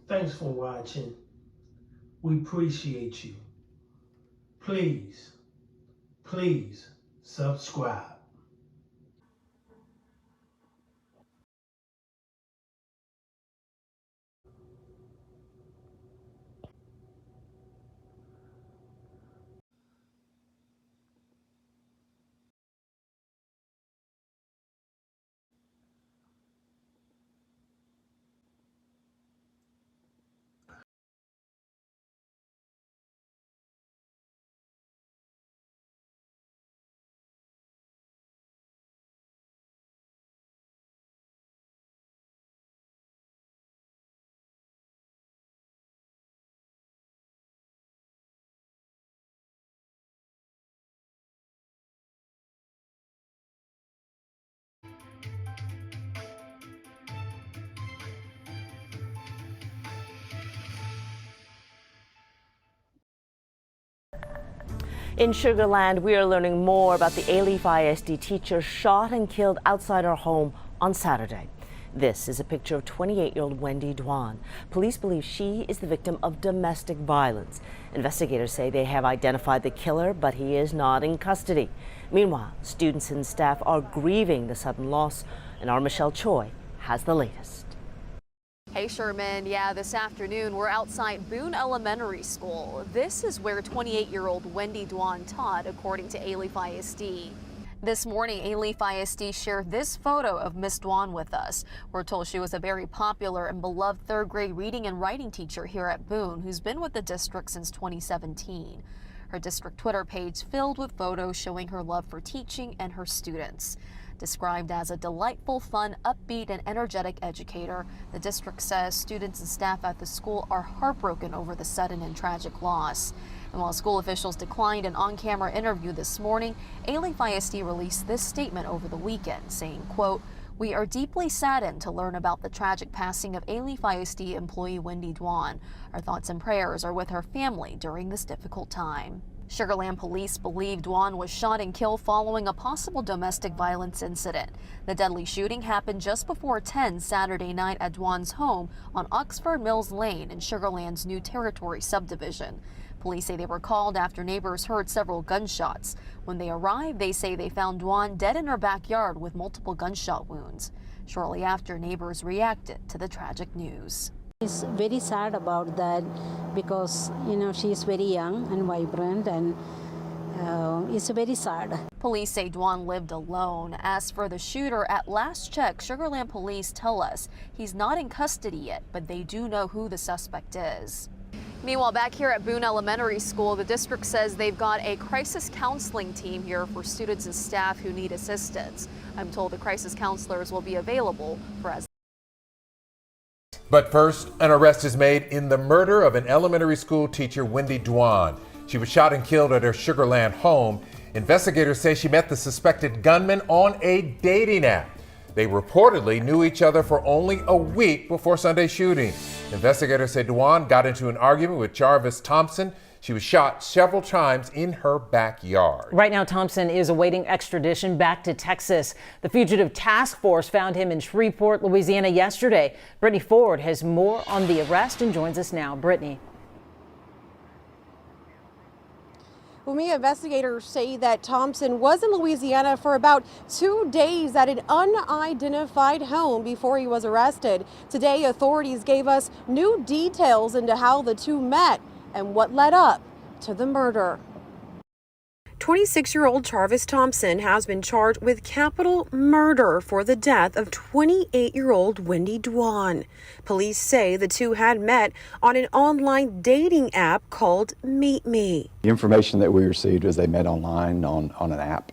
Thanks for watching. We appreciate you. Please subscribe. In Sugarland, we are learning more about the Alief ISD teacher shot and killed outside her home on Saturday. This is a picture of 28-year-old Wendy Duan. Police believe she is the victim of domestic violence. Investigators say they have identified the killer, but he is not in custody. Meanwhile, students and staff are grieving the sudden loss, and our Michelle Choi has the latest. Hey Sherman, yeah, this afternoon we're outside Boone Elementary School. This is where 28-year-old Wendy Duan taught, according to Alief ISD. This morning, Alief ISD shared this photo of Miss Duan with us. We're told she was a very popular and beloved third-grade reading and writing teacher here at Boone, who's been with the district since 2017. Her district Twitter page filled with photos showing her love for teaching and her students. Described as a delightful, fun, upbeat, and energetic educator, the district says students and staff at the school are heartbroken over the sudden and tragic loss. And while school officials declined an on-camera interview this morning, Alief ISD released this statement over the weekend, saying, quote, "We are deeply saddened to learn about the tragic passing of Alief ISD employee Wendy Duan. Our thoughts and prayers are with her family during this difficult time." Sugarland police believe Duan was shot and killed following a possible domestic violence incident. The deadly shooting happened just before 10 Saturday night at Duan's home on Oxford Mills Lane in Sugarland's New Territory subdivision. Police say they were called after neighbors heard several gunshots. When they arrived, they say they found Duan dead in her backyard with multiple gunshot wounds. Shortly after, neighbors reacted to the tragic news. It's very sad about that because, she's very young and vibrant, and it's very sad. Police say Duan lived alone. As for the shooter, at last check, Sugarland police tell us he's not in custody yet, but they do know who the suspect is. Meanwhile, back here at Boone Elementary School, the district says they've got a crisis counseling team here for students and staff who need assistance. I'm told the crisis counselors will be available for as. But first, an arrest is made in the murder of an elementary school teacher, Wendy Duan. She was shot and killed at her Sugarland home. Investigators say she met the suspected gunman on a dating app. They reportedly knew each other for only a week before Sunday's shooting. Investigators say Duan got into an argument with Jarvis Thompson. She was shot several times in her backyard. Right now, Thompson is awaiting extradition back to Texas. The Fugitive Task Force found him in Shreveport, Louisiana yesterday. Brittany Ford has more on the arrest and joins us now. Brittany. Investigators say that Thompson was in Louisiana for about 2 days at an unidentified home before he was arrested. Today, authorities gave us new details into how the two met and what led up to the murder. 26-year-old Jarvis Thompson has been charged with capital murder for the death of 28-year-old Wendy Duan. Police say the two had met on an online dating app called Meet Me. The information that we received was they met online on an app,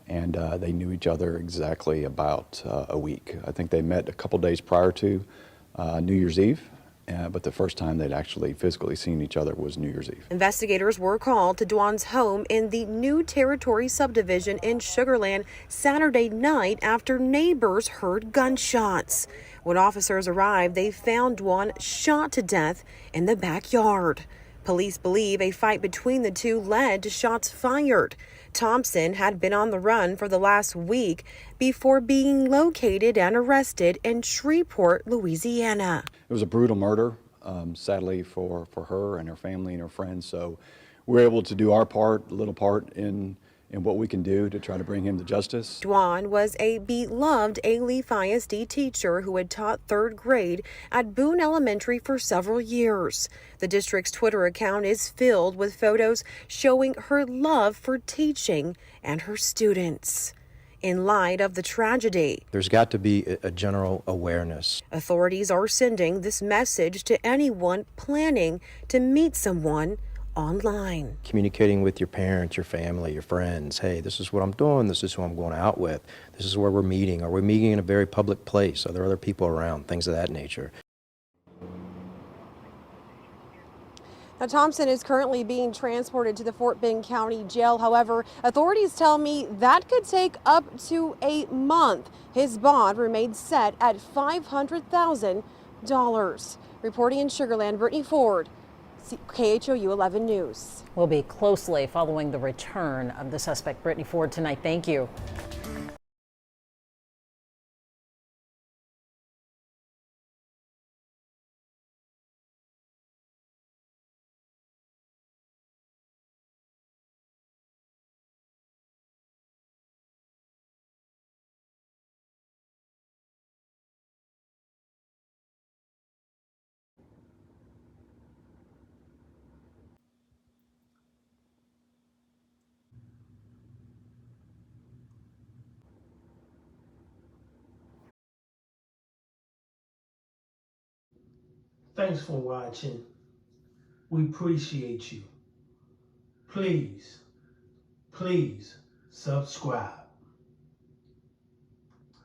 and they knew each other exactly about a week. I think they met a couple days prior to New Year's Eve. But the first time they'd actually physically seen each other was New Year's Eve. Investigators were called to Duan's home in the New Territory subdivision in Sugarland Saturday night after neighbors heard gunshots. When officers arrived, they found Duan shot to death in the backyard. Police believe a fight between the two led to shots fired. Thompson had been on the run for the last week before being located and arrested in Shreveport, Louisiana. It was a brutal murder. sadly for her and her family and her friends. So we're able to do our part, a little part in what we can do to try to bring him to justice. Duan was a beloved Alief ISD teacher who had taught third grade at Boone Elementary for several years. The district's Twitter account is filled with photos showing her love for teaching and her students. In light of the tragedy, there's got to be a general awareness. Authorities are sending this message to anyone planning to meet someone online. Communicating with your parents, your family, your friends. Hey, this is what I'm doing. This is who I'm going out with. This is where we're meeting. Are we meeting in a very public place? Are there other people around? Things of that nature. Now, Thompson is currently being transported to the Fort Bend County Jail. However, authorities tell me that could take up to a month. His bond remains set at $500,000. Reporting in Sugar Land, Brittany Ford, KHOU 11 News. We'll be closely following the return of the suspect. Brittany Ford tonight. Thank you. Thanks for watching. We appreciate you. Please subscribe.